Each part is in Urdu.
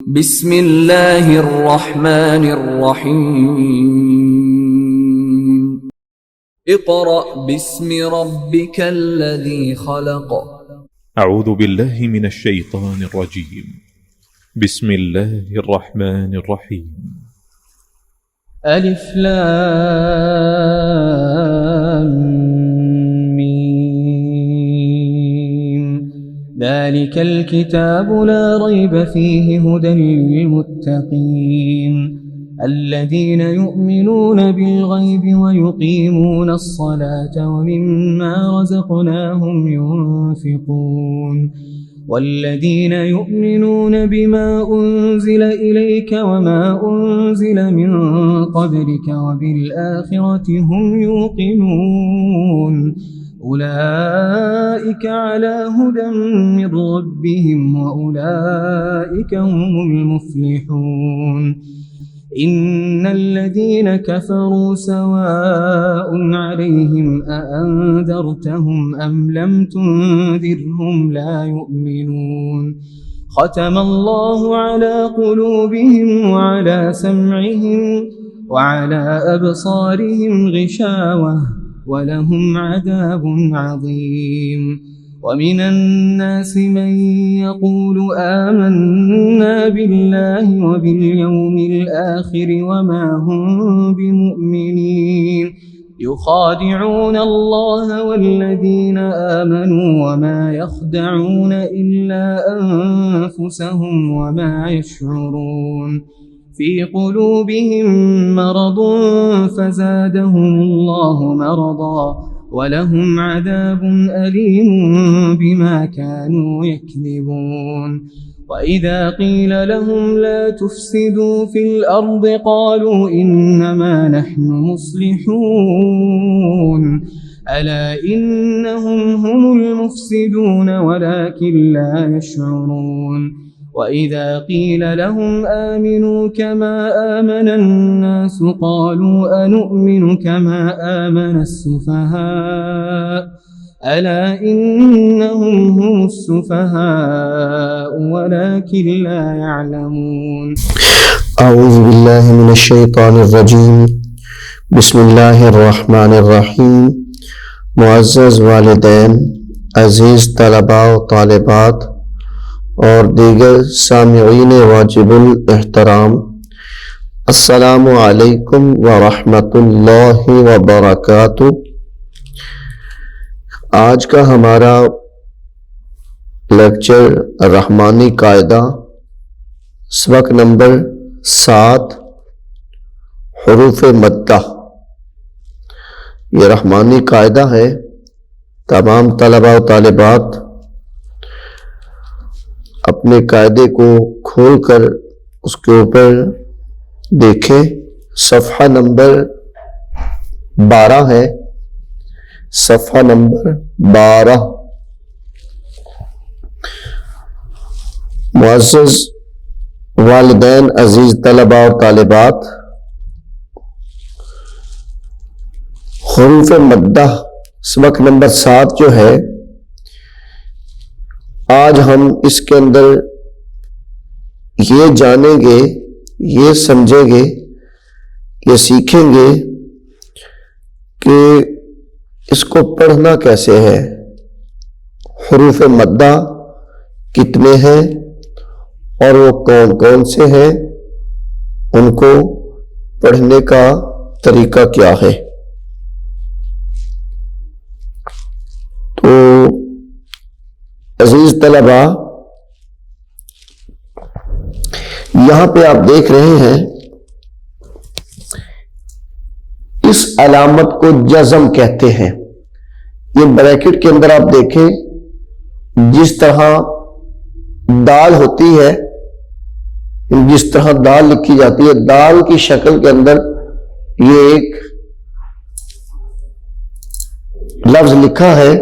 بسم اللہ الرحمن الرحیم اقرأ باسم ربک الذی خلق اعوذ باللہ من الشیطان الرجیم بسم اللہ الرحمن الرحیم الف لام میم ذلك الكتاب لا ريب فيه هدى للمتقين الذين يؤمنون بالغيب ويقيمون الصلاة ومما رزقناهم ينفقون والذين يؤمنون بما أنزل إليك وما أنزل من قبلك وبالآخرة هم يوقنون أولئك على هدى من ربهم وأولئك هم المفلحون إن الذين كفروا سواء عليهم أأنذرتهم أم لم تنذرهم لا يؤمنون ختم الله على قلوبهم وعلى سمعهم وعلى أبصارهم غشاوة ولهم عذاب عظيم ومن الناس من يقول آمنا بالله وباليوم الآخر وما هم بمؤمنين يخادعون الله والذين آمنوا وما يخدعون إلا أنفسهم وما يشعرون في قلوبهم مرض فزادهم الله مرضا ولهم عذاب أليم بما كانوا يكذبون وإذا قيل لهم لا تفسدوا في الأرض قالوا إنما نحن مصلحون ألا إنهم هم المفسدون ولكن لا يشعرون وإذا قيل لهم آمنوا كما آمن الناس قالوا أنؤمن كما آمن السفهاء ألا إنهم هم السفهاء ولكن لا يعلمون اعوذ باللہ من الشیطان الرجیم بسم اللہ الرحمن الرحیم معزز والدین، عزیز طلباء و طالبات اور دیگر سامعین واجب الاحترام، السلام علیکم ورحمۃ اللہ وبرکاتہ۔ آج کا ہمارا لیکچر رحمانی قاعدہ سبق نمبر 7 حروف مدہ، یہ رحمانی قاعدہ ہے۔ تمام طلباء و طالبات اپنے قاعدے کو کھول کر اس کے اوپر دیکھیں، صفحہ نمبر 12 ہے، صفحہ نمبر 12۔ معزز والدین، عزیز طلباء اور طالبات، حروف مدہ سبق نمبر 7 جو ہے، آج ہم اس کے اندر یہ جانیں گے، یہ سمجھیں گے، یہ سیکھیں گے کہ اس کو پڑھنا کیسے ہے، حروف مدہ کتنے ہیں اور وہ کون کون سے ہیں، ان کو پڑھنے کا طریقہ کیا ہے۔ تو عزیز طلباء، یہاں پہ آپ دیکھ رہے ہیں اس علامت کو جزم کہتے ہیں۔ یہ بریکٹ کے اندر آپ دیکھیں، جس طرح دال ہوتی ہے، جس طرح دال لکھی جاتی ہے، دال کی شکل کے اندر یہ ایک لفظ لکھا ہے،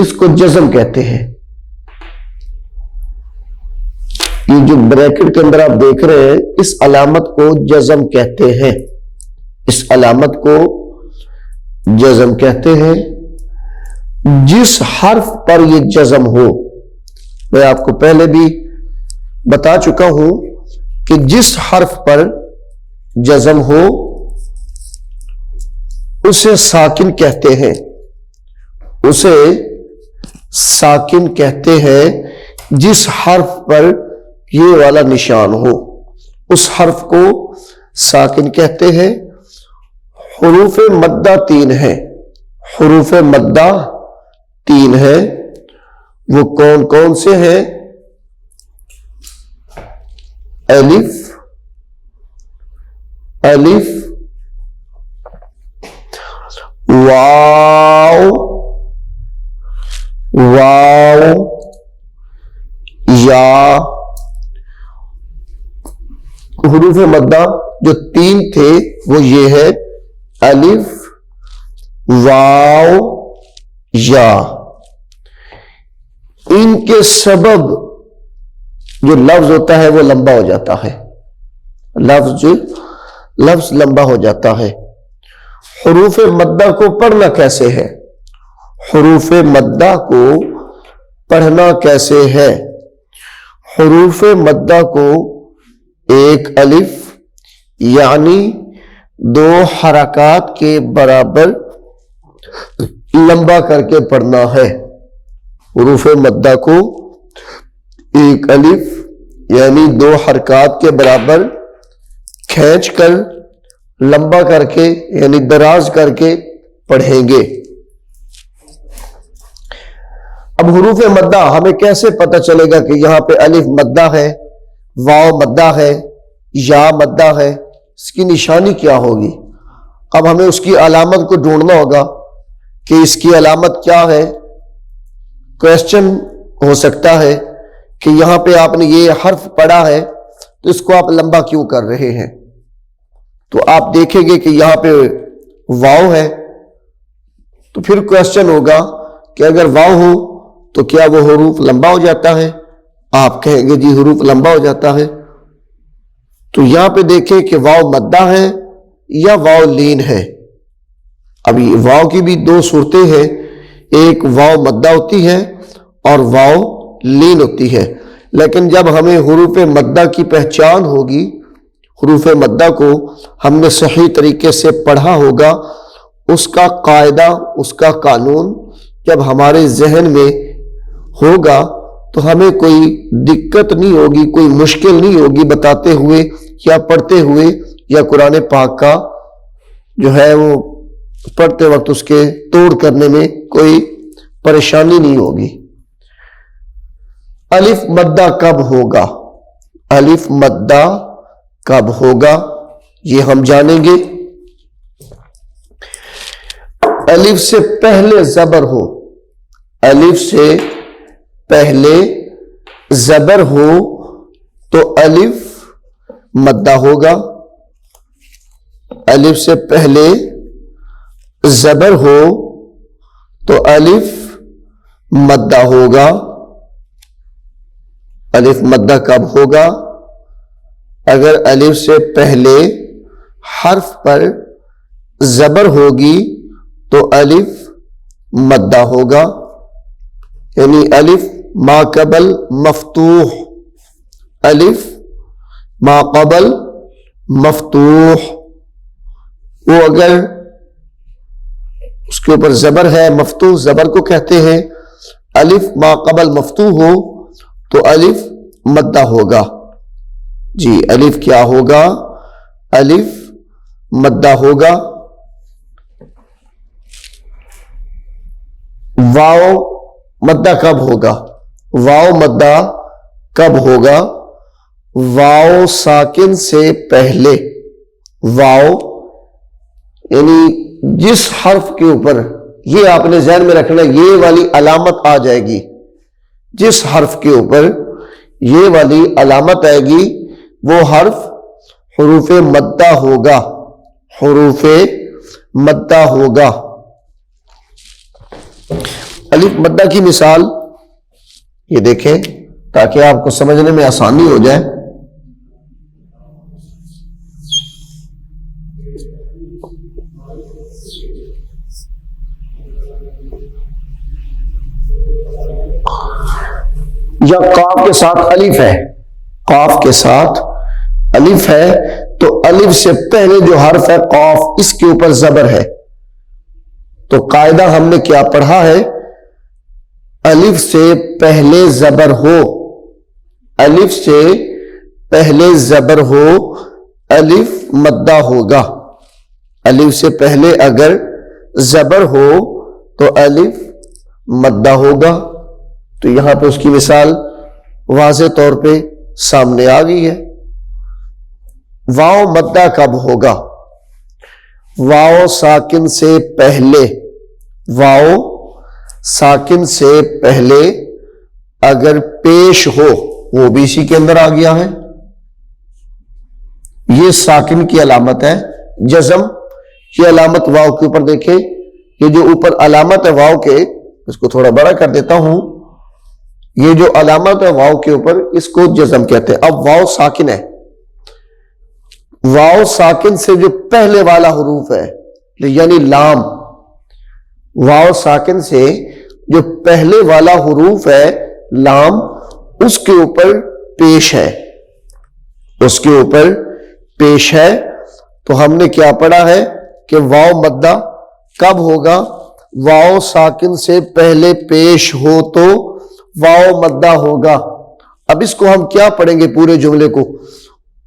اس کو جزم کہتے ہیں۔ یہ جو بریکٹ کے اندر آپ دیکھ رہے ہیں، اس علامت کو جزم کہتے ہیں، اس علامت کو جزم کہتے ہیں۔ جس حرف پر یہ جزم ہو، میں آپ کو پہلے بھی بتا چکا ہوں کہ جس حرف پر جزم ہو اسے ساکن کہتے ہیں، اسے ساکن کہتے ہیں جس حرف پر یہ والا نشان ہو، اس حرف کو ساکن کہتے ہیں۔ حروف مدہ 3 ہیں، حروف مدہ 3 ہیں، وہ کون کون سے ہیں؟ الف، الف، واو، واو، یا۔ حروف مدہ جو 3 تھے وہ یہ ہے، الف، واو، یا۔ ان کے سبب جو لفظ ہوتا ہے وہ لمبا ہو جاتا ہے، لفظ لمبا ہو جاتا ہے۔ حروف مدہ کو پڑھنا کیسے ہے؟ حروف مدہ کو پڑھنا کیسے ہے؟ حروف مدہ کو ایک الف یعنی 2 حرکات کے برابر لمبا کر کے پڑھنا ہے۔ حروف مدہ کو ایک الف یعنی 2 حرکات کے برابر کھینچ کر لمبا کر کے یعنی دراز کر کے پڑھیں گے۔ اب حروف مدہ ہمیں کیسے پتہ چلے گا کہ یہاں پہ الف مدہ ہے، واو مدہ ہے، یا مدہ ہے؟ اس کی نشانی کیا ہوگی؟ اب ہمیں اس کی علامت کو ڈھونڈنا ہوگا کہ اس کی علامت کیا ہے۔ کویسچن ہو سکتا ہے کہ یہاں پہ آپ نے یہ حرف پڑھا ہے تو اس کو آپ لمبا کیوں کر رہے ہیں؟ تو آپ دیکھیں گے کہ یہاں پہ واو ہے، تو پھر کویسچن ہوگا کہ اگر واو ہو تو کیا وہ حروف لمبا ہو جاتا ہے؟ آپ کہیں گے جی حروف لمبا ہو جاتا ہے۔ تو یہاں پہ دیکھیں کہ واو مدہ ہے یا واو لین ہے۔ اب واو کی بھی 2 صورتیں ہیں، ایک واو مدہ ہوتی ہے اور واو لین ہوتی ہے، لیکن جب ہمیں حروف مدہ کی پہچان ہوگی، حروف مدہ کو ہم نے صحیح طریقے سے پڑھا ہوگا، اس کا قاعدہ، اس کا قانون جب ہمارے ذہن میں ہوگا تو ہمیں کوئی دقت نہیں ہوگی، کوئی مشکل نہیں ہوگی بتاتے ہوئے یا پڑھتے ہوئے، یا قرآن پاک کا جو ہے وہ پڑھتے وقت اس کے توڑ کرنے میں کوئی پریشانی نہیں ہوگی۔ الف مدہ کب ہوگا؟ الف مدہ کب ہوگا یہ ہم جانیں گے۔ الف سے پہلے زبر ہو، الف سے پہلے زبر ہو تو الف مدہ ہوگا۔ الف سے پہلے زبر ہو تو الف مدہ ہوگا۔ الف مدہ کب ہوگا؟ اگر الف سے پہلے حرف پر زبر ہوگی تو الف مدہ ہوگا، یعنی الف ما قبل مفتوح، الف ما قبل مفتوح، وہ اگر اس کے اوپر زبر ہے، مفتوح زبر کو کہتے ہیں، الف ما قبل مفتوح ہو تو الف مدہ ہوگا۔ جی الف کیا ہوگا؟ الف مدہ ہوگا۔ واو مدہ کب ہوگا؟ واو مدہ کب ہوگا؟ واو ساکن سے پہلے، واو یعنی جس حرف کے اوپر، یہ آپ نے ذہن میں رکھنا، یہ والی علامت آ جائے گی، جس حرف کے اوپر یہ والی علامت آئے گی وہ حرف حروف مدہ ہوگا، حروف مدہ ہوگا۔ الف مدہ کی مثال یہ دیکھیں تاکہ آپ کو سمجھنے میں آسانی ہو جائے۔ یا قاف کے ساتھ الف ہے، قاف کے ساتھ الف ہے تو الف سے پہلے جو حرف ہے قاف، اس کے اوپر زبر ہے. تو قاعدہ ہم نے کیا پڑھا ہے؟ الف سے پہلے زبر ہو، الف سے پہلے زبر ہو، الف مدہ ہوگا. الف سے پہلے اگر زبر ہو تو الف مدہ ہوگا. تو یہاں پہ اس کی مثال واضح طور پہ سامنے آ گئی ہے. واو مدہ کب ہوگا؟ واو ساکن سے پہلے، واو ساکن سے پہلے اگر پیش ہو، وہ بھی اسی کے اندر آ گیا ہے. یہ ساکن کی علامت ہے. جزم یہ علامت واو کے اوپر دیکھیں، یہ جو اوپر علامت ہے واو کے، اس کو تھوڑا بڑا کر دیتا ہوں، یہ جو علامت ہے واو کے اوپر اس کو جزم کہتے ہیں. اب واو ساکن ہے، واو ساکن سے جو پہلے والا حروف ہے یعنی لام، واو ساکن سے جو پہلے والا حروف ہے لام، اس کے اوپر پیش ہے، اس کے اوپر پیش ہے. تو ہم نے کیا پڑھا ہے کہ واو مدہ کب ہوگا؟ واو ساکن سے پہلے پیش ہو تو واو مدہ ہوگا. اب اس کو ہم کیا پڑھیں گے پورے جملے کو؟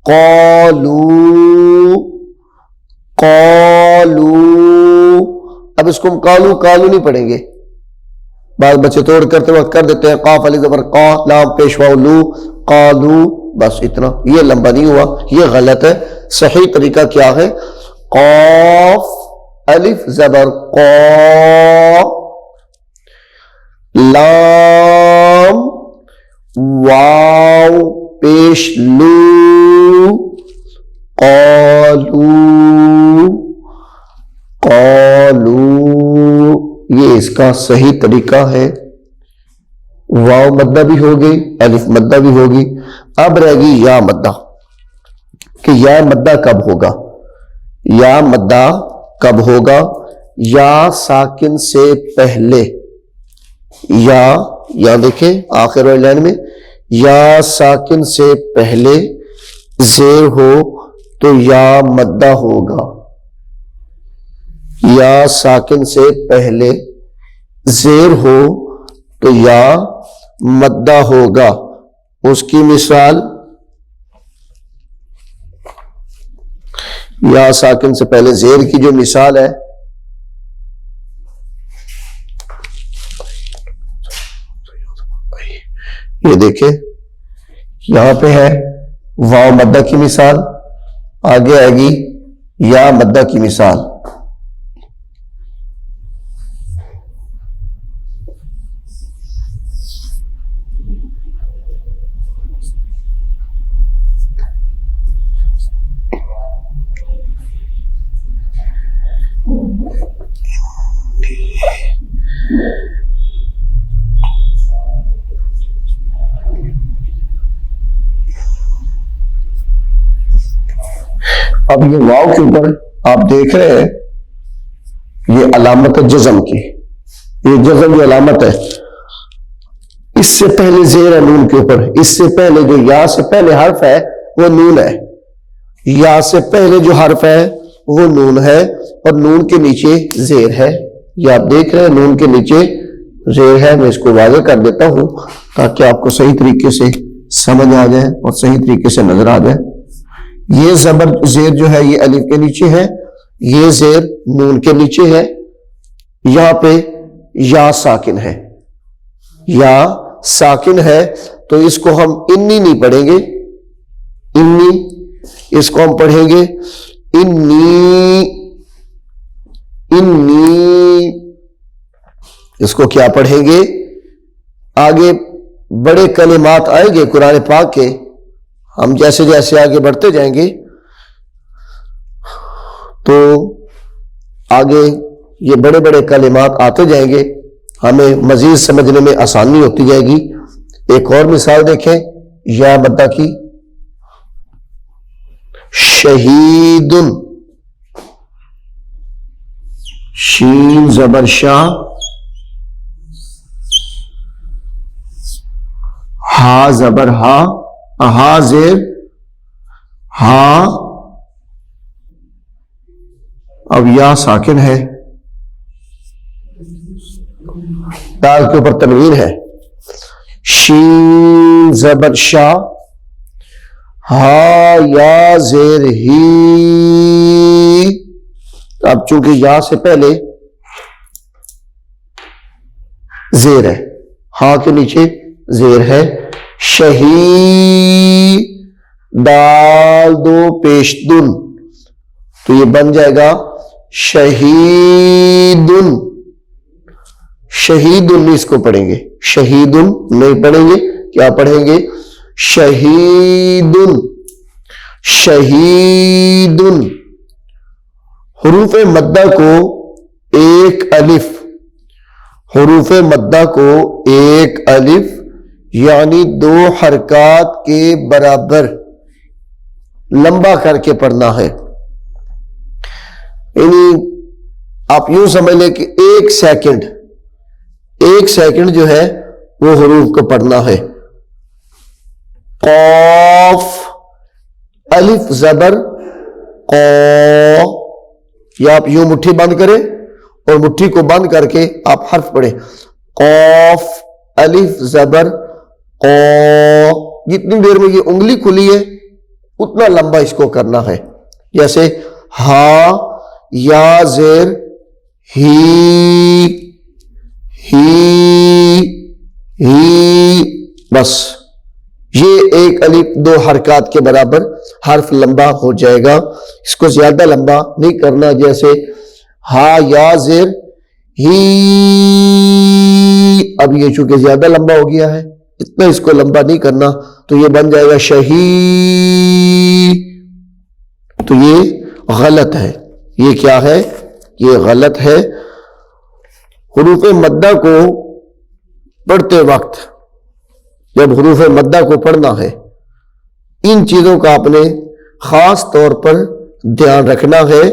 قالو، قالو. اب اس کو ہم قالو قالو نہیں پڑھیں گے، بعض بچے توڑ کرتے وقت کر دیتے ہیں قاف علی زبر قا، لام پیش واو لو، قالو، بس اتنا. یہ لمبا نہیں ہوا، یہ غلط ہے. صحیح طریقہ کیا ہے؟ قاف الف زبر قا، لام واو پیش لو، قالو، قالو. یہ اس کا صحیح طریقہ ہے. واو مدہ بھی ہوگی، الف مدہ بھی ہوگی. اب رہ گئی یا مدہ، کہ یا مدہ کب ہوگا؟ یا مدہ کب ہوگا؟ یا ساکن سے پہلے، یا دیکھیں آخر والی لائن میں، یا ساکن سے پہلے زیر ہو تو یا مدہ ہوگا. یا ساکن سے پہلے زیر ہو تو یا مدہ ہوگا. اس کی مثال یا ساکن سے پہلے زیر کی جو مثال ہے، یہ دیکھیں یہاں پہ ہے واو مدہ کی مثال، آگے آئے گی یا مدہ کی مثال. اب یہ واو کے اوپر آپ دیکھ رہے ہیں یہ علامت ہے جزم کی. یہ جزم جو علامت ہے، اس سے پہلے زیر ہے نون کے اوپر، اس سے پہلے جو یا سے پہلے حرف ہے وہ نون ہے. یا سے پہلے جو حرف ہے وہ نون ہے اور نون کے نیچے زیر ہے. یہ آپ دیکھ رہے ہیں نون کے نیچے زیر ہے. میں اس کو واضح کر دیتا ہوں تاکہ آپ کو صحیح طریقے سے سمجھ آ جائے اور صحیح طریقے سے نظر آ جائے. یہ زبر زیر جو ہے یہ الف کے نیچے ہے، یہ زیر نون کے نیچے ہے. یہاں پہ یا ساکن ہے، یا ساکن ہے تو اس کو ہم انی نہیں پڑھیں گے، انی، اس کو ہم پڑھیں گے انی، انی. اس کو کیا پڑھیں گے؟ آگے بڑے کلمات آئیں گے قرآن پاک کے، ہم جیسے جیسے آگے بڑھتے جائیں گے تو آگے یہ بڑے بڑے کلمات آتے جائیں گے، ہمیں مزید سمجھنے میں آسانی ہوتی جائے گی. ایک اور مثال دیکھیں یا مدہ کی، شہید، شین زبر شاہ، ہا زبر ہا، ہا زیر ہا، اب یا ساکن ہے، دال کے اوپر تنوین ہے، شین زبر شا، ہا یا زیر ہی، اب چونکہ یا سے پہلے زیر ہے، ہا کے نیچے زیر ہے، شہی دال دو پیش دن، تو یہ بن جائے گا شہیدن، شہیدن اس کو پڑھیں گے، شہیدن نہیں پڑھیں گے، کیا پڑھیں گے؟ شہیدن، شہیدن۔ حروف مدہ کو ایک الف، حروف مدہ کو ایک الف یعنی 2 حرکات کے برابر لمبا کر کے پڑھنا ہے، یعنی آپ یوں سمجھ لیں کہ ایک سیکنڈ جو ہے وہ حروف کو پڑھنا ہے۔ قاف الف زبر قا، یا آپ یوں مٹھی بند کریں اور مٹھی کو بند کر کے آپ حرف پڑھیں، قاف الف زبر قا، جتنی دیر میں یہ انگلی کھلی ہے اتنا لمبا اس کو کرنا ہے، جیسے ہا یا زیر ہی، بس یہ ایک الف 2 حرکات کے برابر حرف لمبا ہو جائے گا، اس کو زیادہ لمبا نہیں کرنا، جیسے ہا یا زیر ہی، اب یہ چونکہ زیادہ لمبا ہو گیا ہے اتنا اس کو لمبا نہیں کرنا، تو یہ بن جائے گا شہی، تو یہ غلط ہے، یہ کیا ہے؟ یہ غلط ہے۔ حروف مدہ کو پڑھتے وقت جب حروف مدہ کو پڑھنا ہے ان چیزوں کا آپ نے خاص طور پر دھیان رکھنا ہے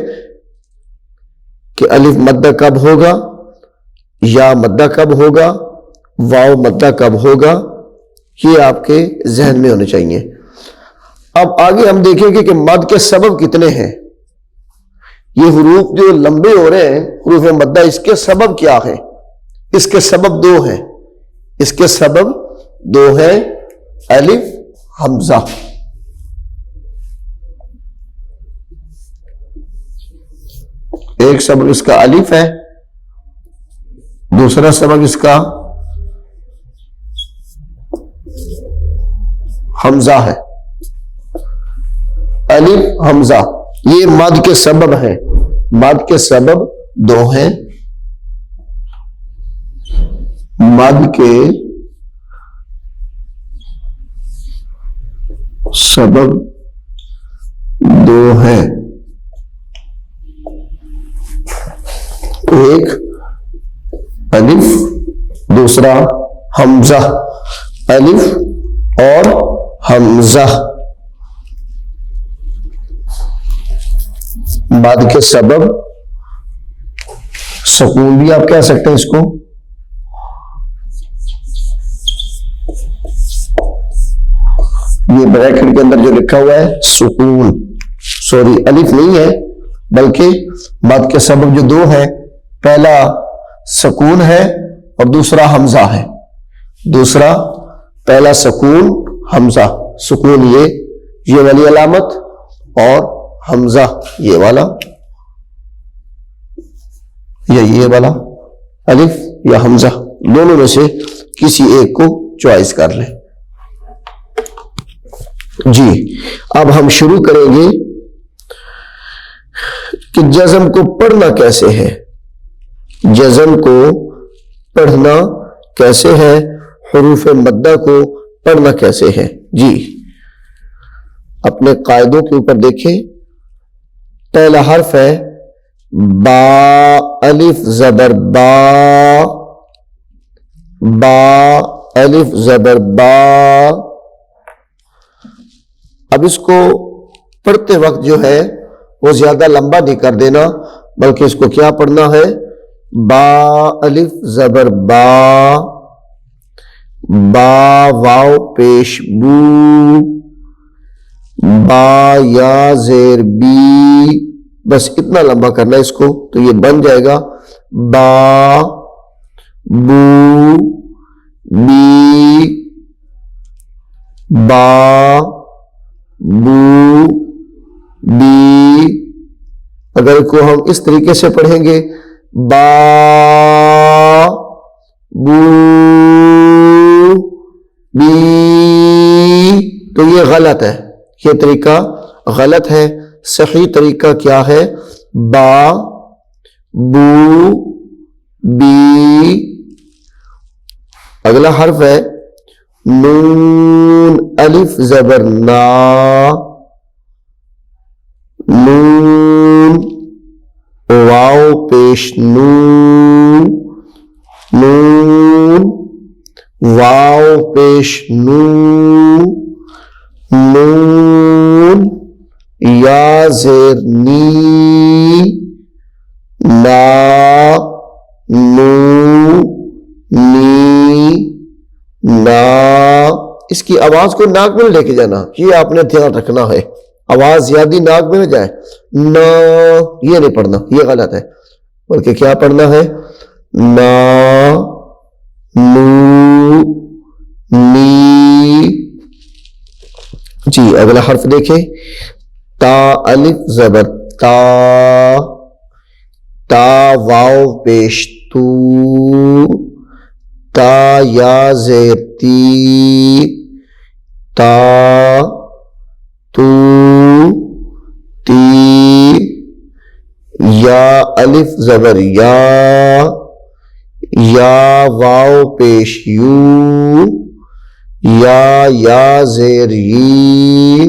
کہ الف مدہ کب ہوگا، یا مدہ کب ہوگا، واو مدہ کب ہوگا، یہ آپ کے ذہن میں ہونے چاہیے۔ اب آگے ہم دیکھیں گے کہ مد کے سبب کتنے ہیں، یہ حروف جو لمبے ہو رہے ہیں حروف مدہ، اس کے سبب کیا ہے؟ اس کے سبب 2 ہیں، اس کے سبب 2 ہیں، الف حمزہ، ایک سبب اس کا الف ہے، دوسرا سبب اس کا حمزہ ہے، الف حمزہ، یہ مد کے سبب ہیں، مد کے سبب 2 ہیں، مد کے سبب 2 ہیں، ایک الف، دوسرا حمزہ، الف اور حمزہ، مد کے سبب، سکون بھی آپ کہہ سکتے ہیں اس کو، یہ بریکٹ کے اندر جو لکھا ہوا ہے سکون، سوری الف نہیں ہے بلکہ مد کے سبب جو 2 ہیں، پہلا سکون ہے اور دوسرا حمزہ ہے، دوسرا پہلا سکون حمزہ، سکون یہ والی علامت اور حمزہ یہ والا، یا یہ والا الف یا حمزہ، دونوں میں سے کسی ایک کو چوائس کر لیں۔ جی اب ہم شروع کریں گے کہ جزم کو پڑھنا کیسے ہے، جزم کو پڑھنا کیسے ہے، حروف مدہ کو پڑھنا کیسے ہے۔ جی اپنے قاعدوں کے اوپر دیکھیں، پہلا حرف ہے با، الف زبر با، با الف زبر با، اب اس کو پڑھتے وقت جو ہے وہ زیادہ لمبا نہیں کر دینا، بلکہ اس کو کیا پڑھنا ہے، با الف زبر با، با واو پیش بو، با یا زیر بی، بس اتنا لمبا کرنا ہے اس کو، تو یہ بن جائے گا با بو بی، با بو بی۔ اگر کو ہم اس طریقے سے پڑھیں گے با بو بی، تو یہ غلط ہے، یہ طریقہ غلط ہے۔ صحیح طریقہ کیا ہے؟ با بو بی۔ اگلا حرف ہے نون الف زبر نا، نون واو پیش نو، نون واو پیش نو، نون یا زیر نی، نا نو نی نا۔ اس کی آواز کو ناک میں لے کے جانا، یہ آپ نے دھیان رکھنا ہے، آواز زیادہ ناک میں نہ جائے، نا یہ نہیں پڑھنا، یہ غلط ہے، بلکہ کیا پڑھنا ہے؟ نا نو نی۔ جی اگلا حرف دیکھیں، تا الف زبر تا، تا واو پیش تو، تا یا زیر تی، تا تو تی، یا الف زبر یا، یا واو پیش یو، یا زیر یی،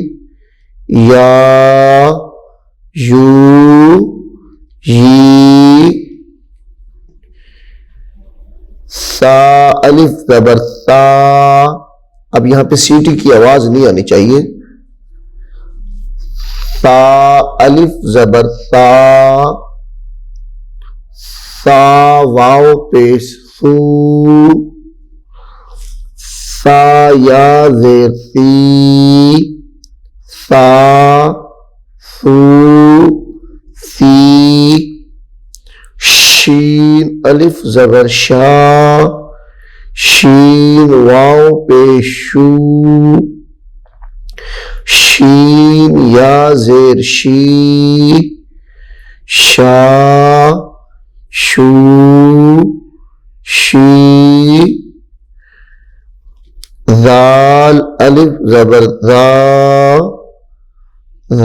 یا یو یی۔ سا الف زبر سا، اب یہاں پہ سیٹی کی آواز نہیں آنی چاہیے، سا الف زبر سا، سا واو پیش سو، سا یا زیر سی، سا سو سی۔ شین الف زبر شا، شین واو پیش شو، شین یا زیر شی، شا شو شی۔ ذال الف زبر ذا،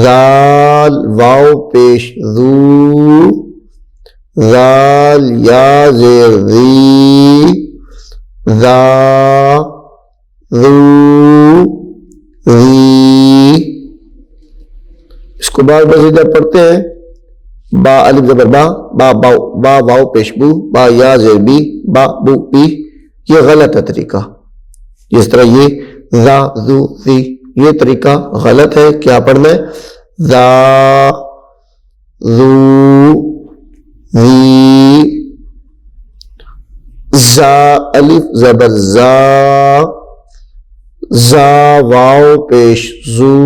ذال واو پیش ذو، ذال یا زیر ذی، ذا ذو ذی۔ اس کو بار بار جب پڑھتے ہیں، با الف زبر با، با واو پیش بو، با یا زیر بی، با بو بی، یہ غلط ہے طریقہ۔ جس طرح یہ ذا ذو ذی، یہ طریقہ غلط ہے۔ کیا پڑھنا ہے؟ ذا ذو ذی۔ زا الف زبر زا، زا واو پیش زو،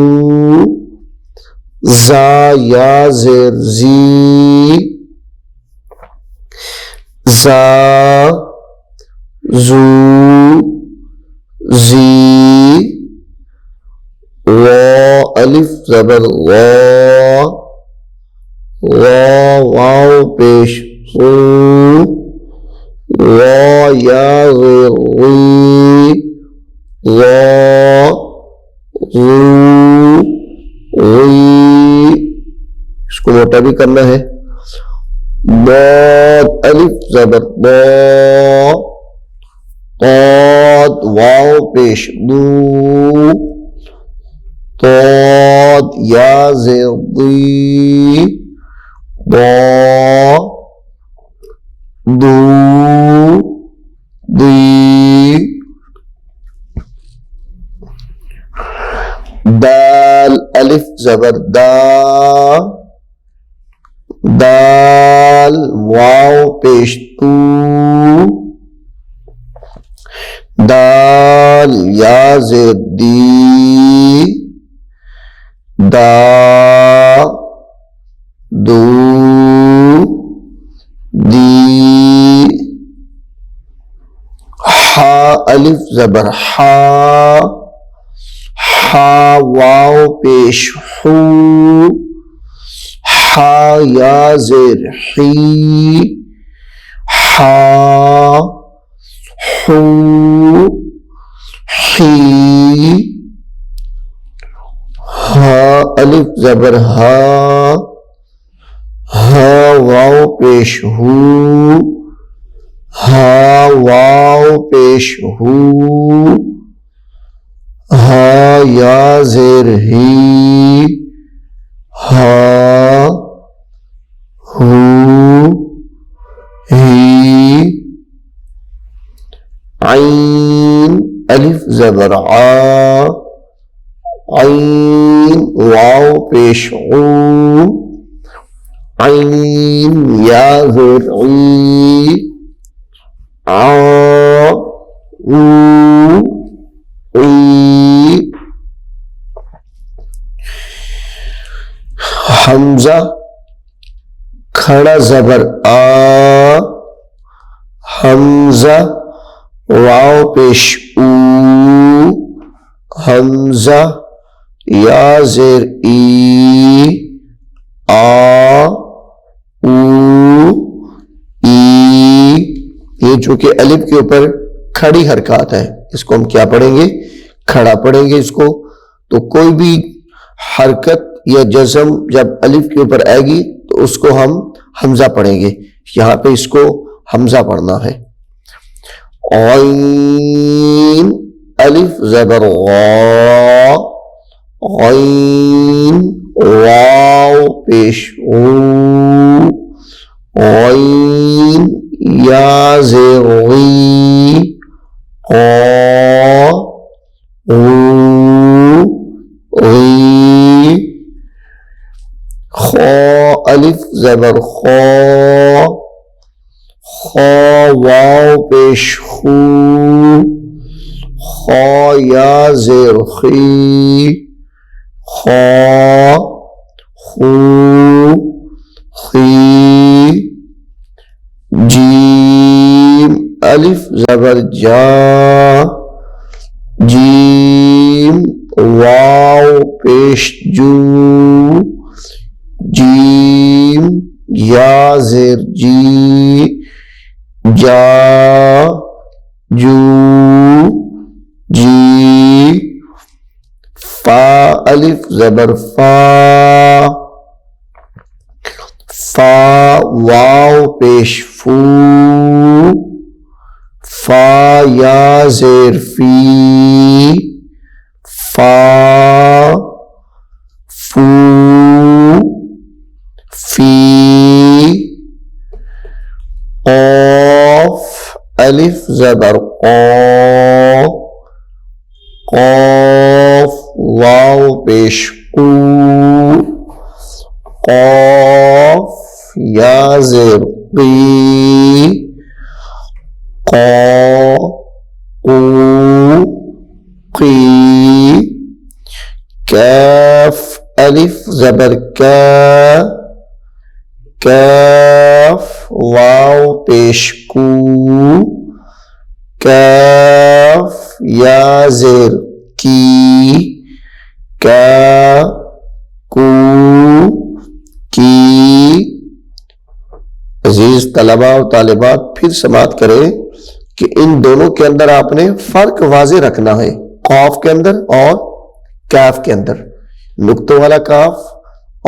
زا یا زیر زی، زا زو زی۔ وا الف زبر وا، وا واو پیش غو، وا یا غیر غی، وا غو غی۔ اس کو موٹا بھی کرنا ہے۔ ضاد الف زبر ضا، قاد واو پیش دو، ضاد یا زیر ضی، ضا دو ضی۔ دال الف زبر دا، دال واو پیش تو، دال یا زیر دی، دا دو دی، ہا الف زبر ہا، ہا واو پیش ہو، ہا یا زیر حی، ہا ہو حی، ہا الف زبر ہا، ہا واو پیش ہو، ہا واو پیش ہو، ہا یا زیر ہی، ہا ہو ہی، عین الف زبر آ، عین واو پیش او، عین یا زیر عی، آ او عی، حمزہ کھڑا زبر آ، حمزہ واو پیش او، حمزہ یا زیر ای، آ او ای، یہ جو کہ الف کے اوپر کھڑی حرکات ہے، اس کو ہم کیا پڑھیں گے؟ کھڑا پڑھیں گے اس کو۔ تو کوئی بھی حرکت یا جزم جب الف کے اوپر آئے گی تو اس کو ہم حمزہ پڑھیں گے، یہاں پہ اس کو حمزہ پڑھنا ہے۔ عین الف زبر غا، عین واو پیش او، عین یا زیر غی، غا او غی، خا الف زبر خا، خا واو پیش خو، خا یا زیر خی، خا خو خی، جیم الف زبر جا، جیم واو پیش جو، جیم یا زیر جی، جا جو جی، فا الف زبر فا، فا واو پیش فو، فا یا زیر فی، فا فو فی، قاف الف زبر قا، قاف واو پیش قو، قاف یا زیر قی، قا قو قی، کاف الف زبر کا، کاف واو پیش کو، کاف یا زیر کی، کا کو کی۔ عزیز طلباء و طالبات پھر سماعت کریں کہ ان دونوں کے اندر آپ نے فرق واضح رکھنا ہے، قاف کے اندر اور کاف کے اندر، نقطوں والا کاف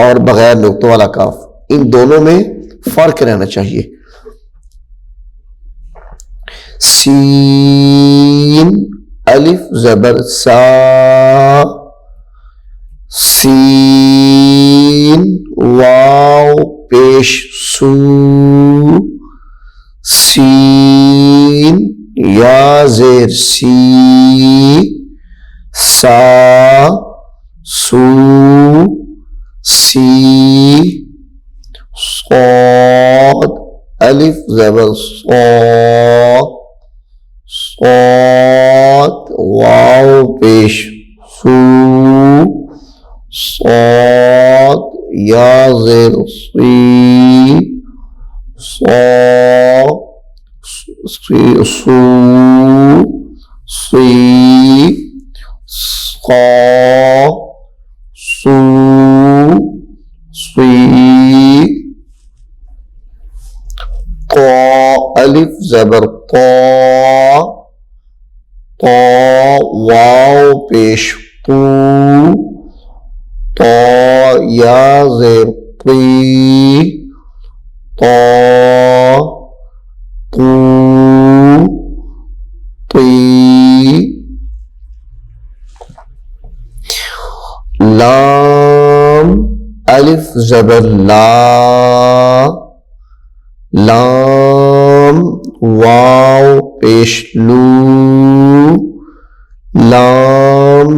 اور بغیر نقطوں والا کاف، ان دونوں میں فرق رہنا چاہیے۔ سین الف زبر سا، سین واو پیش سو، سین یا زیر سی، سا سو سی، صاد الف زبر صا، صاد واو پیش سو صاد یا زیر صی صو سو صی صا سو صی قا الف زبر قا طا واو پیش قو طا یا زیر قی طا قو طی لام الف زبر لا لام واو پیش لو لام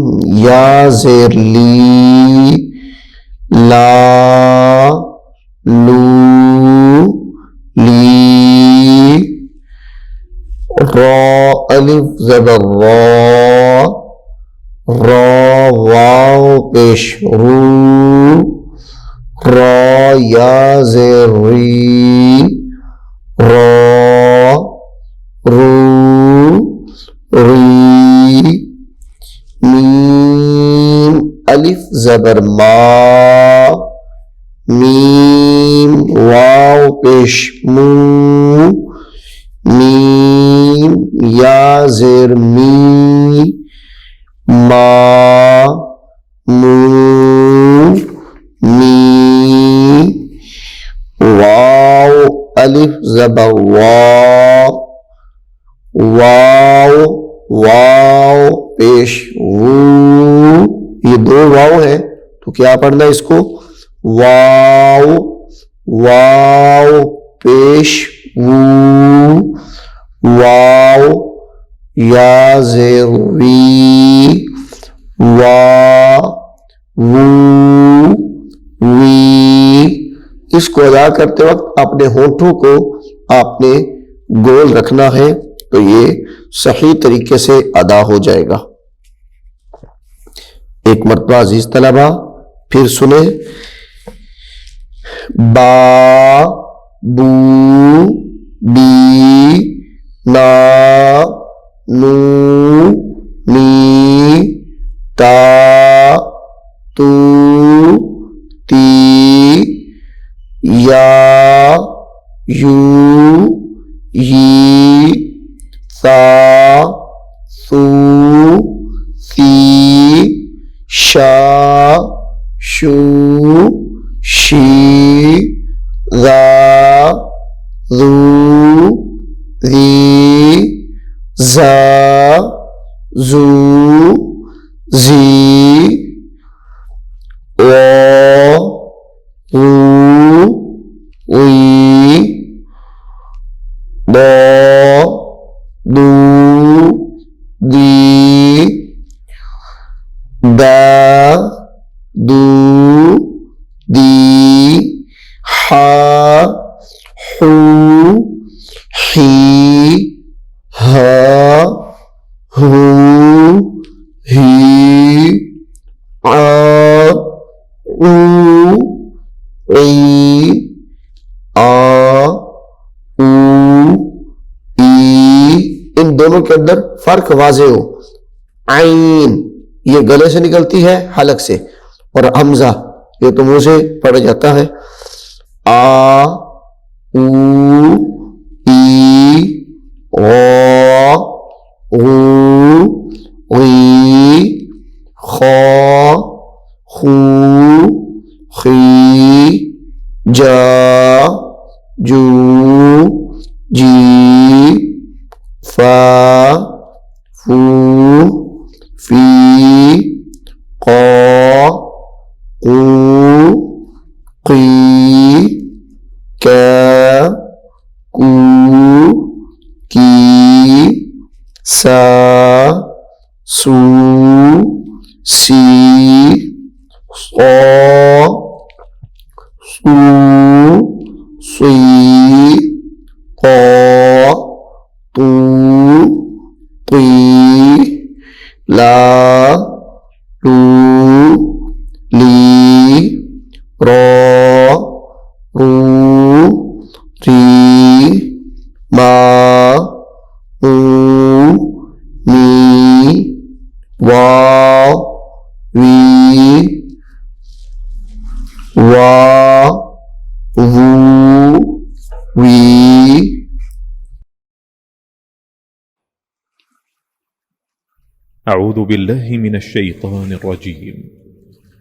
یا زیر لی لا لو لی را الف زبر را را واو پیش رو را یا زیر ری را رو ری میم الف زبر ما میم واو پیش مو میم یا زیر می ما مو می واو الف زبر وا واو واو پیش وو یہ دو واو ہے تو کیا پڑھنا ہے اس کو واو واو پیش وو واو یا زیر وی وا وو وی اس کو ادا کرتے وقت اپنے ہونٹوں کو آپ نے گول رکھنا ہے تو یہ صحیح طریقے سے ادا ہو جائے گا. ایک مرتبہ عزیز طلبہ پھر سنیں. با بو بی نا نو نی تا تو تی یا یو یی سا سو سی شا شو شی ذا ذو ذی زا زو زی و وی دو دو دی دا دو دی ہا حو ہی ہا ہو ہی آ او ای آ او ای ان دونوں کے اندر فرق واضح ہو. عین یہ گلے سے نکلتی ہے حلق سے اور حمزہ یہ تو منہ سے پڑ جاتا ہے. آ او ای او او ای خا خو خی جا جو جی فا فو فی قا قو قی کا کو کی سا سو سی صا سو سی قا تو طی رو رو ری ما او می وا وی وا وو وی. أعوذ بالله من الشيطان الرجيم.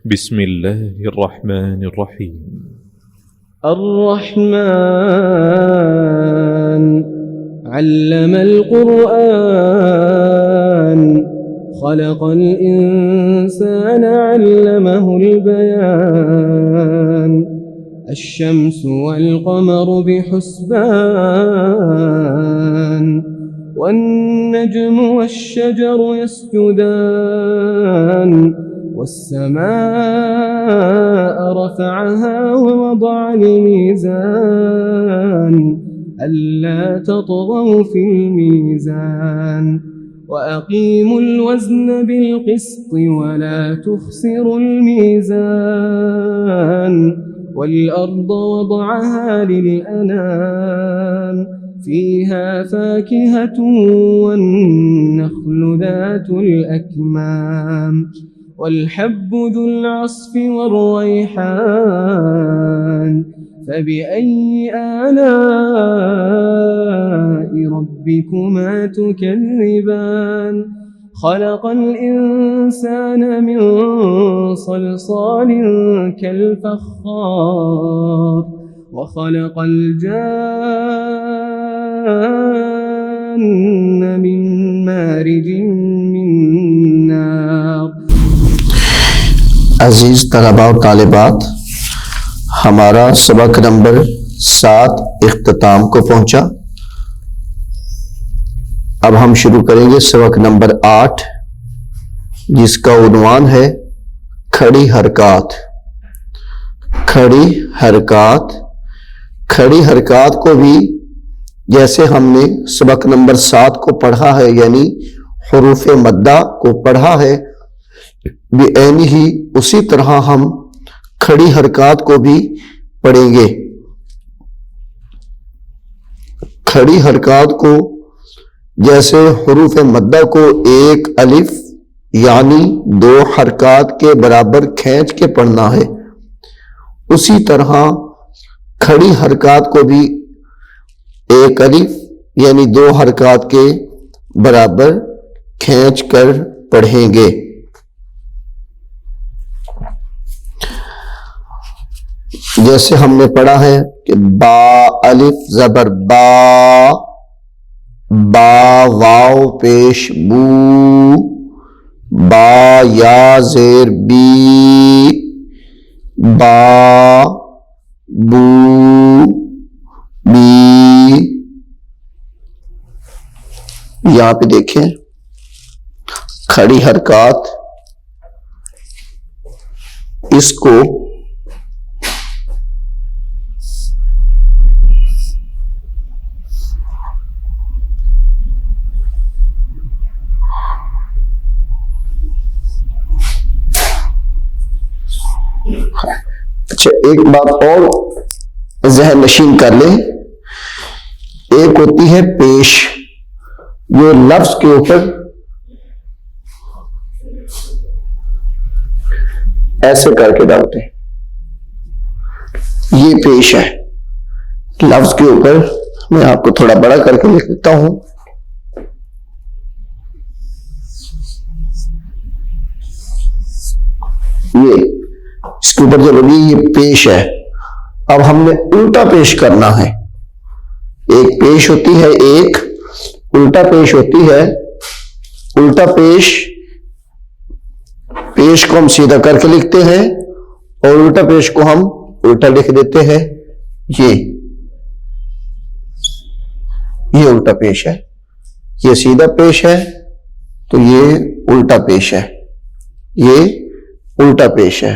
بسم الله الرحمن الرحيم. الرحمن علم القرآن خلق الإنسان علمه البيان الشمس والقمر بحسبان والنجم والشجر يسجدان والسماء رفعها ووضع الميزان ألا تطغوا في الميزان وأقيموا الوزن بالقسط ولا تخسروا الميزان والأرض وضعها للأنام فيها فاكهة والنخل ذات الأكمام والحب ذو العصف والريحان فبأي آلاء ربكما تكذبان خلق الإنسان من صلصال كالفخار وخلق الجان من مارج من نار. عزیز طلباء و طالبات، ہمارا سبق نمبر 7 اختتام کو پہنچا. اب ہم شروع کریں گے سبق نمبر 8 جس کا عنوان ہے کھڑی حرکات. کھڑی حرکات. کھڑی حرکات کو بھی جیسے ہم نے سبق نمبر 7 کو پڑھا ہے یعنی حروف مدہ کو پڑھا ہے بعین ہی اسی طرح ہم کھڑی حرکات کو بھی پڑھیں گے. کھڑی حرکات کو جیسے حروف مدہ کو ایک الف یعنی 2 حرکات کے برابر کھینچ کے پڑھنا ہے، اسی طرح کھڑی حرکات کو بھی ایک الف یعنی 2 حرکات کے برابر کھینچ کر پڑھیں گے. جیسے ہم نے پڑھا ہے کہ با الف زبر با، با واو پیش بو، با یا زیر بی، با بو بی. یہاں پہ دیکھیں کھڑی حرکات، اس کو اچھا ایک بات اور ذہن نشین کر لیں. ایک ہوتی ہے پیش جو لفظ کے اوپر ایسے کر کے ڈالتے ہیں، یہ پیش ہے لفظ کے اوپر. میں آپ کو تھوڑا بڑا کر کے لکھ دیتا ہوں. یہ اس کے اوپر جو لگی یہ پیش ہے. اب ہم نے الٹا پیش کرنا ہے. ایک پیش ہوتی ہے، ایک الٹا پیش ہوتی ہے. الٹا پیش کو ہم سیدھا کر کے لکھتے ہیں اور الٹا پیش کو ہم الٹا لکھ دیتے ہیں. یہ الٹا پیش ہے، یہ سیدھا پیش ہے تو یہ الٹا پیش ہے، یہ الٹا پیش ہے.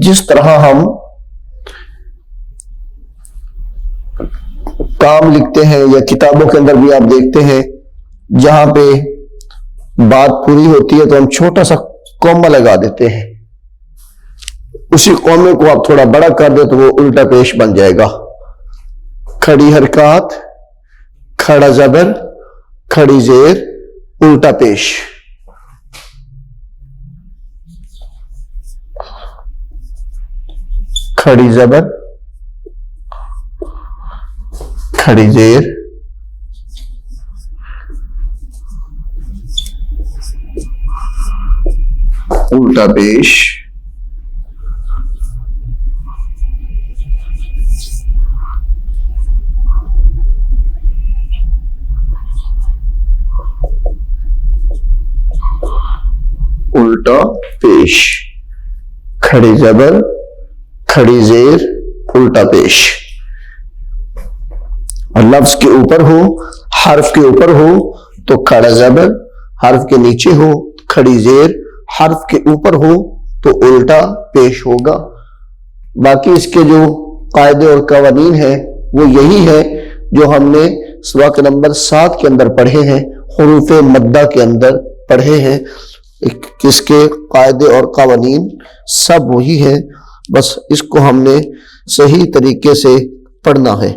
جس طرح ہم کام لکھتے ہیں یا کتابوں کے اندر بھی آپ دیکھتے ہیں جہاں پہ بات پوری ہوتی ہے تو ہم چھوٹا سا کوما لگا دیتے ہیں، اسی کومے کو آپ تھوڑا بڑا کر دیں تو وہ الٹا پیش بن جائے گا. کھڑی حرکات، کھڑا زبر، کھڑی زیر، الٹا پیش. کھڑی زبر، کھڑی زیر، الٹا پیش. الٹا پیش، کھڑی زبر، کھڑی زیر، الٹا پیش. اور لفظ کے اوپر ہو، حرف کے اوپر ہو تو کھڑا زبر، حرف کے نیچے ہو کھڑی زیر، حرف کے اوپر ہو تو الٹا پیش ہوگا. باقی اس کے جو قاعدے اور قوانین ہیں وہ یہی ہے جو ہم نے سبق نمبر 7 کے اندر پڑھے ہیں، حروف مدہ کے اندر پڑھے ہیں. اس کے قاعدے اور قوانین سب وہی ہیں، بس اس کو ہم نے صحیح طریقے سے پڑھنا ہے.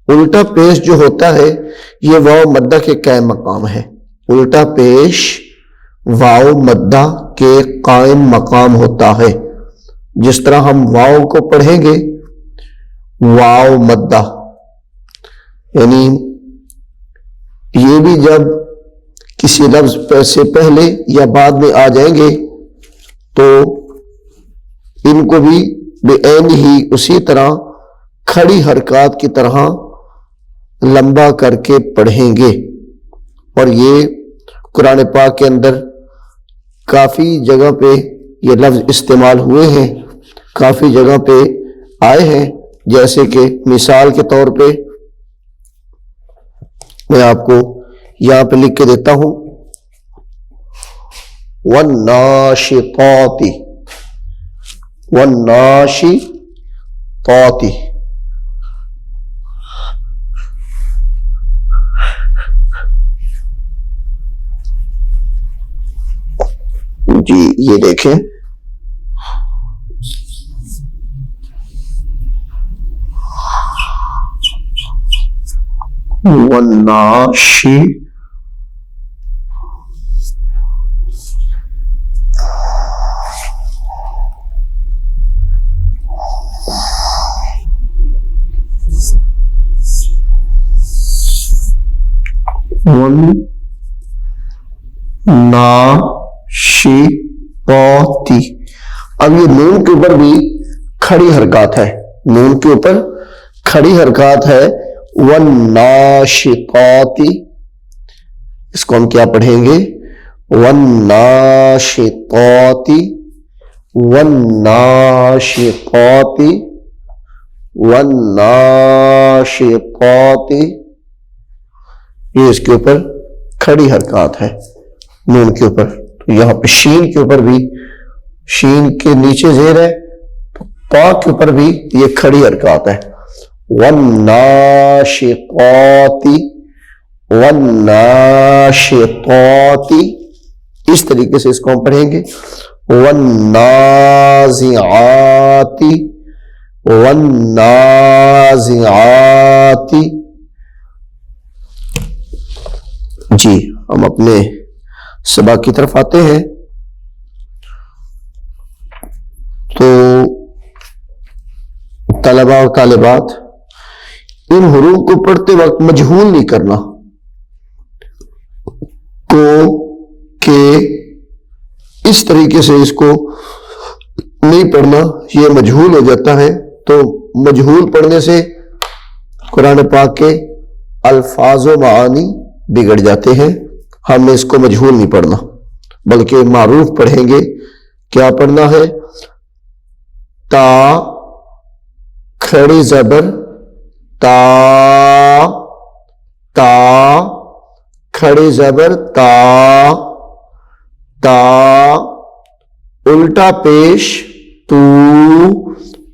الٹا پیش جو ہوتا ہے یہ واو مدہ کے قائم مقام ہے. الٹا پیش واو مدہ کے قائم مقام ہوتا ہے. جس طرح ہم واو کو پڑھیں گے واو مدہ، یعنی یہ بھی جب کسی لفظ سے پہلے یا بعد میں آ جائیں گے تو ان کو بھی بے عین ہی اسی طرح کھڑی حرکات کی طرح لمبا کر کے پڑھیں گے. اور یہ قرآن پاک کے اندر کافی جگہ پہ یہ لفظ استعمال ہوئے ہیں، کافی جگہ پہ آئے ہیں. جیسے کہ مثال کے طور پہ میں آپ کو یہاں پہ لکھ کے دیتا ہوں، والناشطات، والناشطات. جی یہ دیکھیں والناشی والناشطات. اب یہ نون کے اوپر بھی کھڑی حرکات ہے، نون کے اوپر کھڑی حرکات ہے. والناشطات، اس کو ہم کیا پڑھیں گے؟ والناشطات، والناشطات، والناشطات. یہ اس کے اوپر کھڑی حرکات ہے نون کے اوپر. یہاں پہ شین کے اوپر بھی، شین کے نیچے زیر ہے، پا کے اوپر بھی یہ کھڑی حرکات ہے. والناشطات، والناشطات. اس طریقے سے اس کو ہم پڑھیں گے. والنازعات، والنازعات. جی ہم اپنے سبق کی طرف آتے ہیں. تو طلباء اور طالبات، ان حروف کو پڑھتے وقت مجہول نہیں کرنا. کو کہ اس طریقے سے اس کو نہیں پڑھنا، یہ مجہول ہو جاتا ہے. تو مجہول پڑھنے سے قرآن پاک کے الفاظ و معانی بگڑ جاتے ہیں. ہم نے اس کو مجہول نہیں پڑھنا بلکہ معروف پڑھیں گے. کیا پڑھنا ہے؟ تا کھڑی زبر، تا، تا کھڑی زبر، تا، تا الٹا پیش تو.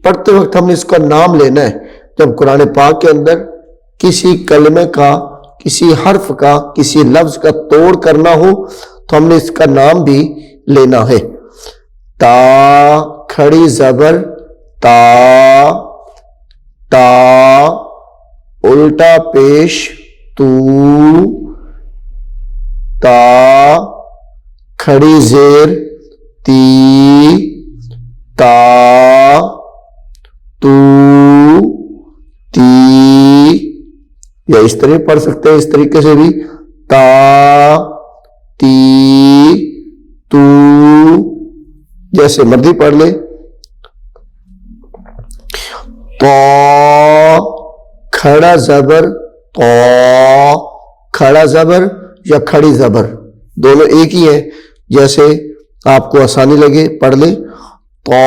پڑھتے وقت ہم نے اس کا نام لینا ہے. جب قرآن پاک کے اندر کسی کلمے کا، کسی حرف کا، کسی لفظ کا توڑ کرنا ہو تو تو ہم نے اس کا نام بھی لینا ہے. تا کھڑی زبر تا، تا الٹا پیش تو، تا کھڑی زیر تی، تا تو تی. یا اس طرح پڑھ سکتے ہیں، اس طریقے سے بھی تا تی تو، جیسے مرضی پڑھ لے. تو کھڑا زبر تو، کھڑا زبر یا کھڑی زبر دونوں ایک ہی ہے، جیسے آپ کو آسانی لگے پڑھ لے. تو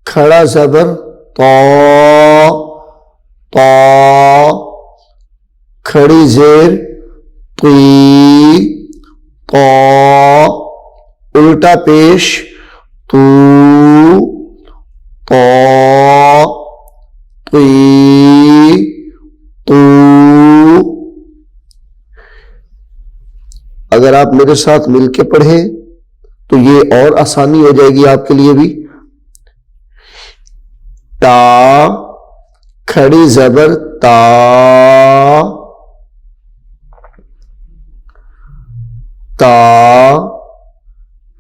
کھڑا زبر تو، تو کھڑی زیر تی، تو الٹا پیش تو، تو تی تو. اگر آپ میرے ساتھ مل کے پڑھیں تو یہ اور آسانی ہو جائے گی آپ کے لیے بھی. تا کھڑی زبر تا، تا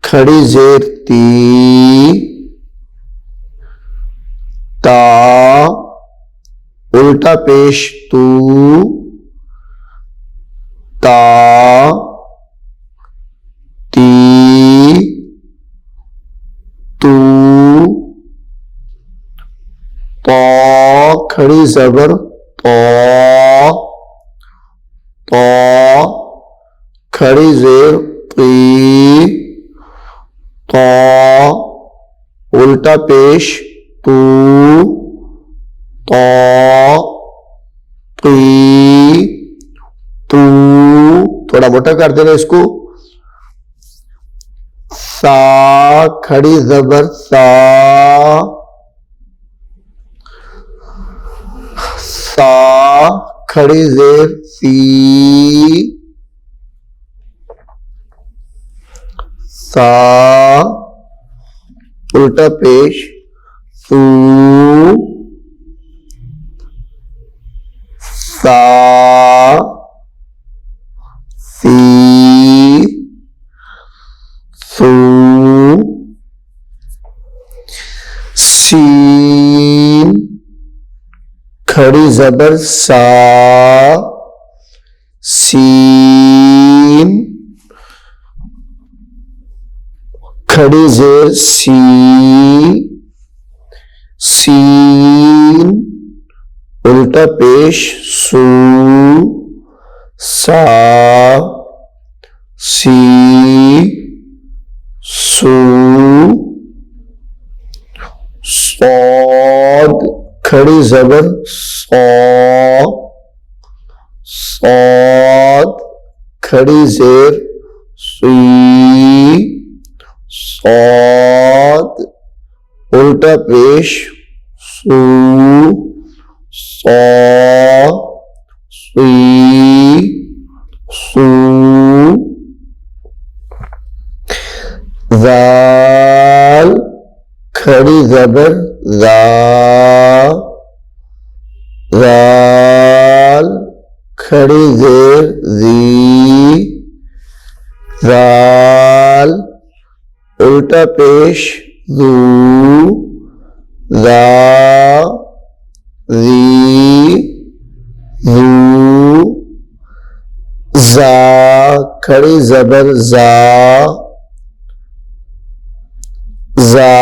کھڑی زیر تی، تا الٹا پیش تو، تا تی تو. تو کھڑی زبر تو، تو کھڑی زیر تی، تو الٹا پیش تو، تو تی تو. تھوڑا موٹا کر دینا اس کو. سا کھڑی زبر سا، سا کھڑی زیر سی، سا الٹا پیش سو، سا سی سو. سین کھڑی زبر سا، سین کھڑی زیر سی، سین الٹا پیش سو، سا سی سو. صاد کھڑی زبر صا، صاد کھڑی زیر سی، صاد الٹا پیش سو، صا سی سو. ذال کھڑی زبر ذا، ذال کھڑی زیر ذی، ذال الٹا پیش ذو، ذا ذی ذو. زا کھڑی زبر زا، زا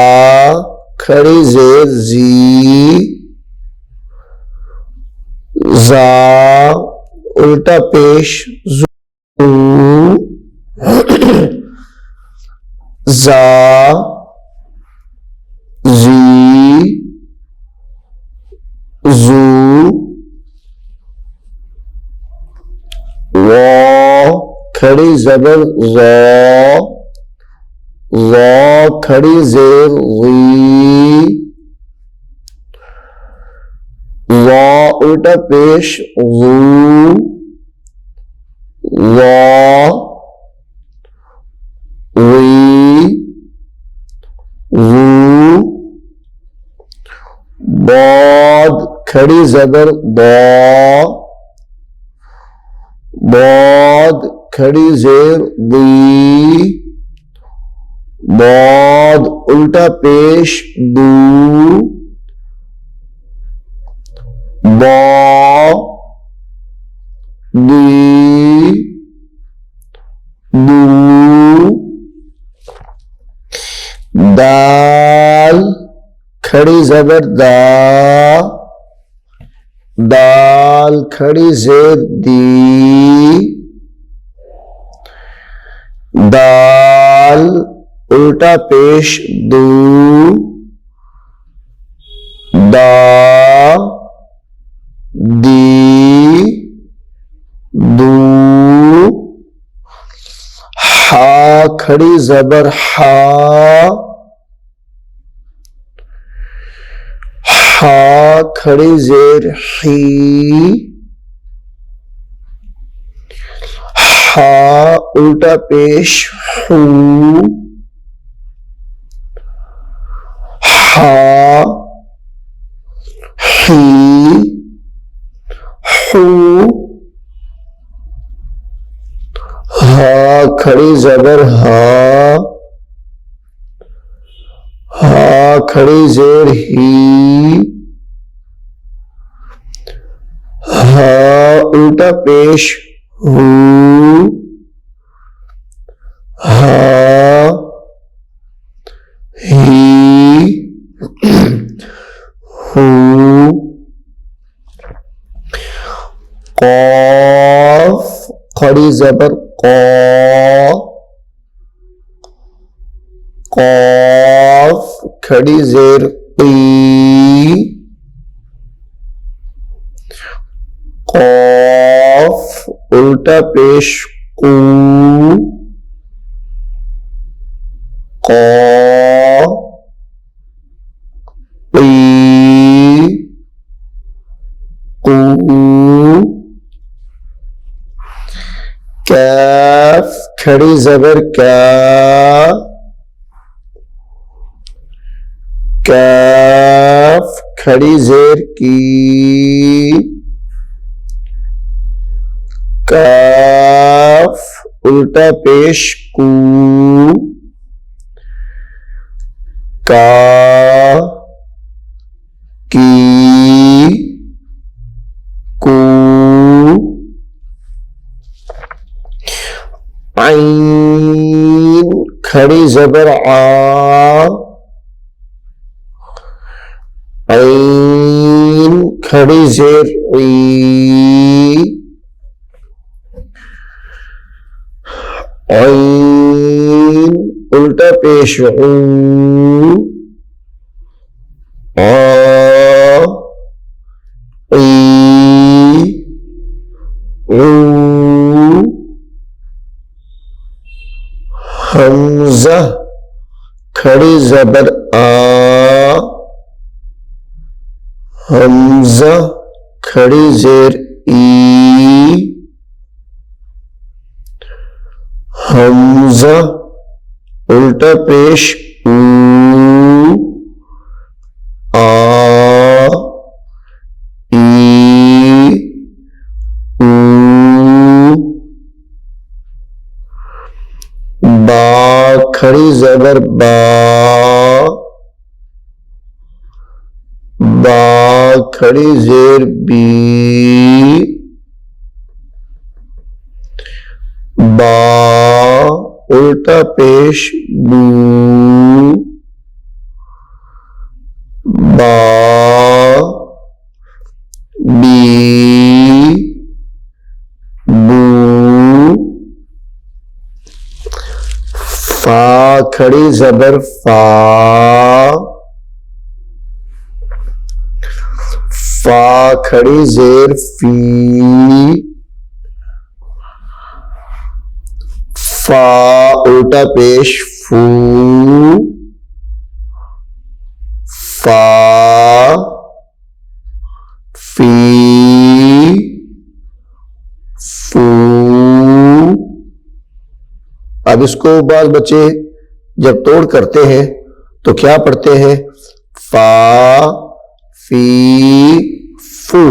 کھڑی زیر زی، زا الٹا پیش زو، زا زی زو. وا کھڑی زبر ذا، ذا کھڑی زیر غی، ذا الٹا پیش غو، ذا وی وو، بعد کھڑی زبر با، بعد کھڑی زیر دی، بعد الٹا پیش دو، با دی دو، دال کھڑی زبر دا، دال کھڑی زیر دی، دال الٹا پیش دو، دا دی دو، ہا کھڑی زبر ہا، ہا کھڑی زیر ہی، ہا الٹا پیش ہو، ہا ہی ہو، ہا کھڑی زبر ہا، ہا کھڑی زیر ہی، ہا الٹا پیش ہو، ہا ہی ہو، قاف کھڑی زبر قا، قاف کھڑی زیر قی، قاف الٹا پیش قو، قا قی قو، کاف کھڑی زبر کا، کاف کھڑی زیر کی، کاف الٹا پیش کو، کا کی کو، عین کھڑی زبر آ، عین کھڑی زیر عی، عین الٹا پیش عو، آ عی عو، حمزہ کھڑی زبر آ، حمزہ کھڑی زیر ای، حمزہ الٹا پیش او، آ ای او، با کھڑی زبر با، با کھڑی زیر بی، با الٹا پیش بو، با بی بو، فا کھڑی زبر فا، فا کھڑی زیر فی، فا الٹا پیش فو، فا فی فو، اب اب اس کو بعض بچے جب توڑ کرتے ہیں تو کیا پڑھتے ہیں؟ فا فی فو،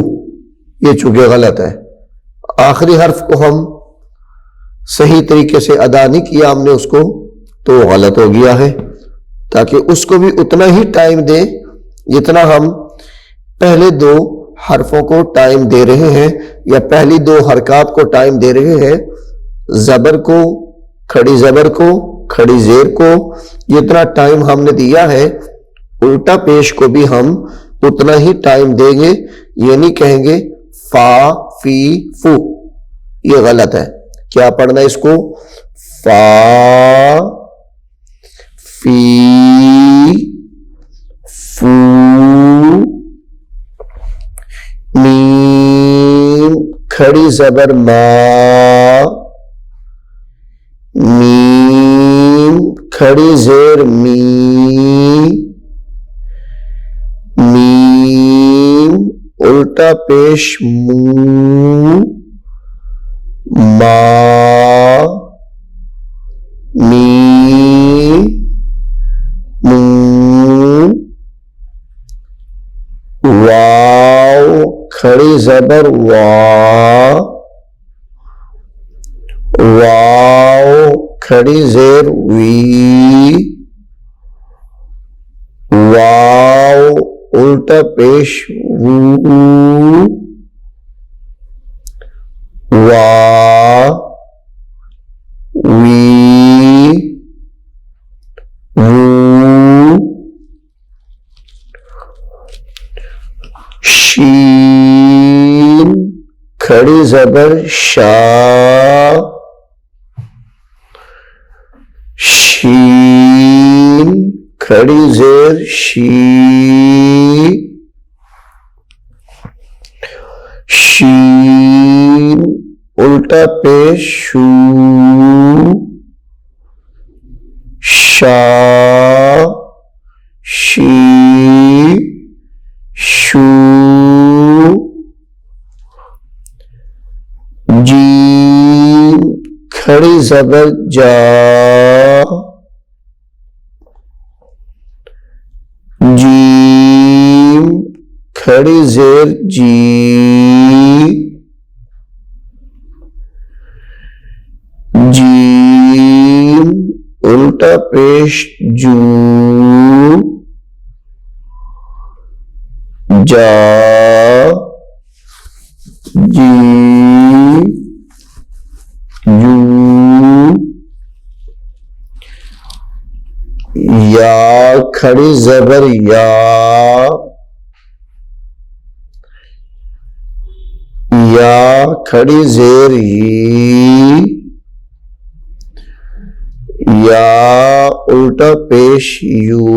یہ چونکہ غلط ہے، آخری حرف کو ہم صحیح طریقے سے ادا نہیں کیا ہم نے اس کو، تو غلط ہو گیا ہے، تاکہ اس کو بھی اتنا ہی ٹائم دے جتنا ہم پہلے دو حرفوں کو ٹائم دے رہے ہیں، یا پہلی دو حرکات کو ٹائم دے رہے ہیں، زبر کو، کھڑی زبر کو، کھڑی زیر کو جتنا ٹائم ہم نے دیا ہے، الٹا پیش کو بھی ہم اتنا ہی ٹائم دیں گے، یہ نہیں کہیں گے فا فی فو، یہ غلط ہے۔ کیا پڑھنا ہے اس کو؟ فا فی فو میم کھڑی زبر ما، میم کھڑی زیر می، میم الٹا پیش مو، ما می مو، واو کھڑی زبر وا، واو کھڑی زیر وی، واو الٹا پیش وو، وا وی وو، شین کھڑی زبر شا، شین کھڑی زیر شی، شین الٹا پیش شو، شا شی شو، جیم کھڑی زبر جا، جیم کھڑی زیر جی، جیم الٹا پیش جو، جا جی جو، یا کھڑی زبر یا، یا کھڑی زیر ی، یا الٹا پیش یو،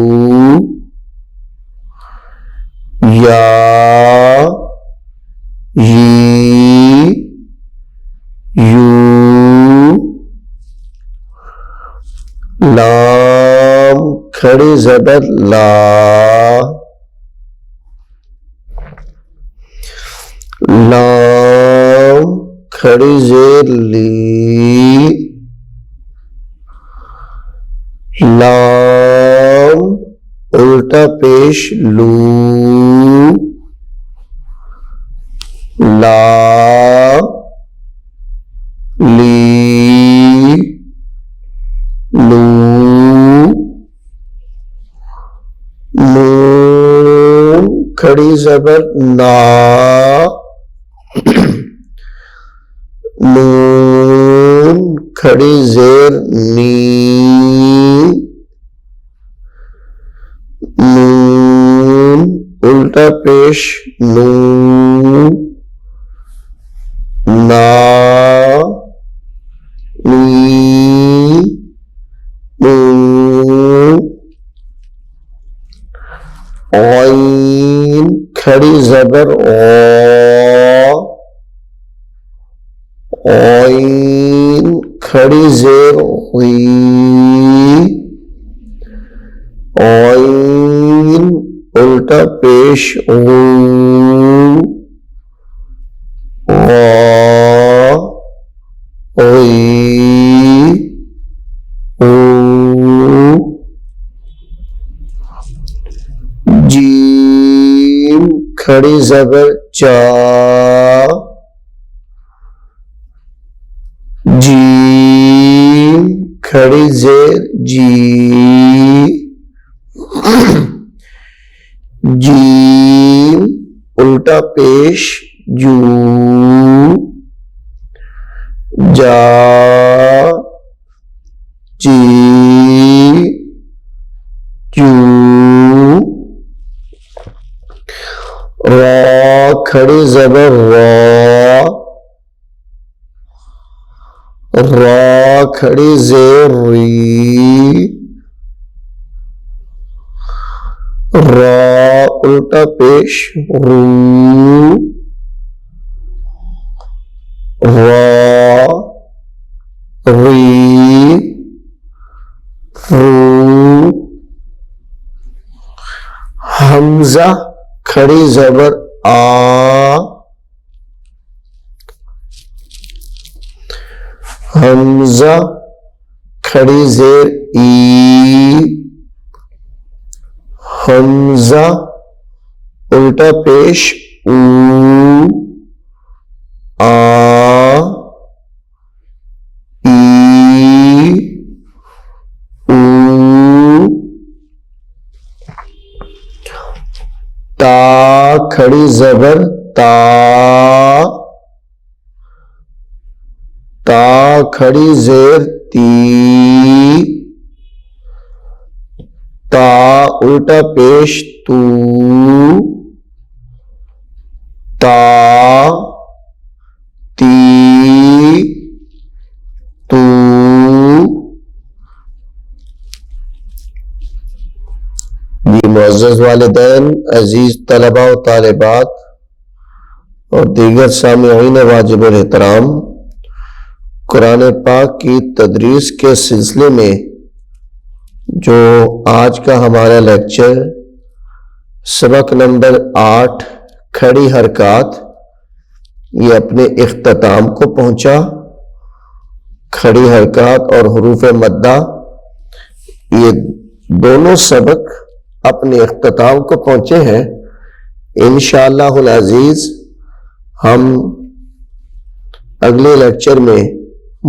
یا یی یو، لام کھڑی زبر لا، لام کھڑی زیر لی، لام الٹا پیش لو، لا لی لو، نون کھڑی زبر نا، نون کھڑی زیر نی، نون الٹا پیش نو، نا نی نو، عین کھڑی زبر او، عین کھڑی زیر غی، عین الٹا پیش غو، غا غی جیم کھڑی زبر چا، جیم کھڑی زیر جی، جیم الٹا پیش جو، جا جی جو، را کھڑی زبر را، را کھڑی زیر ری، را الٹا پیش رو، را ری رو، حمزہ کھڑی زبر آ، حمزہ کھڑی زیر ای، حمزہ الٹا پیش او، آ ای او، تا کھڑی زبر تا، تا کھڑی زیر تی، تا الٹا پیش تو، تا تی تو، معزز والدین، عزیز طلباء و طالبات اور دیگر سامعین واجب الاحترام، قرآن پاک کی تدریس کے سلسلے میں جو آج کا ہمارا لیکچر سبق نمبر 8 کھڑی حرکات، یہ اپنے اختتام کو پہنچا۔ کھڑی حرکات اور حروف مدہ یہ دونوں سبق اپنے اختتام کو پہنچے ہیں۔ انشاءاللہ العزیز ہم اگلے لیکچر میں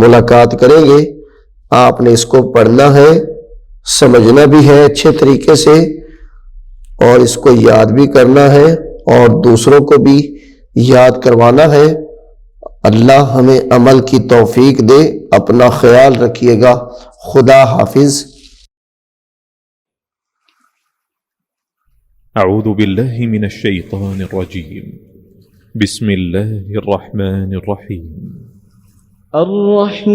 ملاقات کریں گے۔ آپ نے اس کو پڑھنا ہے، سمجھنا بھی ہے اچھے طریقے سے، اور اس کو یاد بھی کرنا ہے اور دوسروں کو بھی یاد کروانا ہے۔ اللہ ہمیں عمل کی توفیق دے۔ اپنا خیال رکھیے گا۔ خدا حافظ۔ أعوذ بالله من الشيطان الرجيم. بسم الله الرحمن الرحيم. الرحمن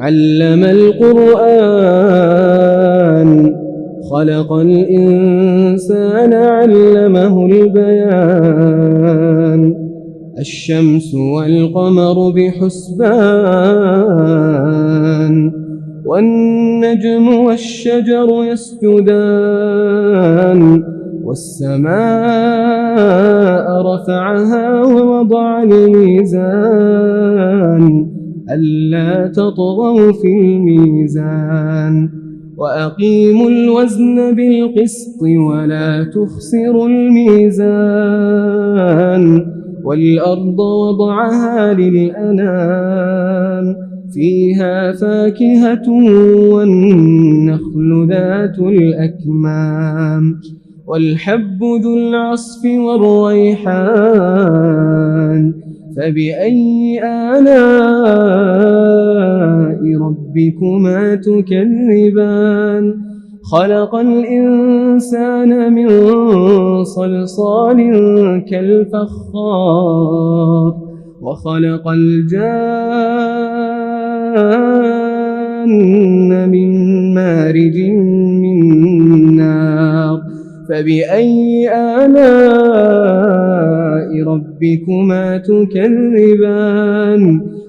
علم القرآن خلق الإنسان علمه البيان الشمس والقمر بحسبان والنجم والشجر يسجدان والسماء رفعها ووضع الميزان ألا تطغوا في الميزان وأقيموا الوزن بالقسط ولا تخسروا الميزان والأرض وضعها للأنام فيها فاكهة والنخل ذات الأكمام والحب ذو العصف والريحان فبأي آلاء ربكما تكذبان خلق الإنسان من صلصال كالفخار وخلق الجان من مارج من نار فبأي آلاء ربكما تكذبان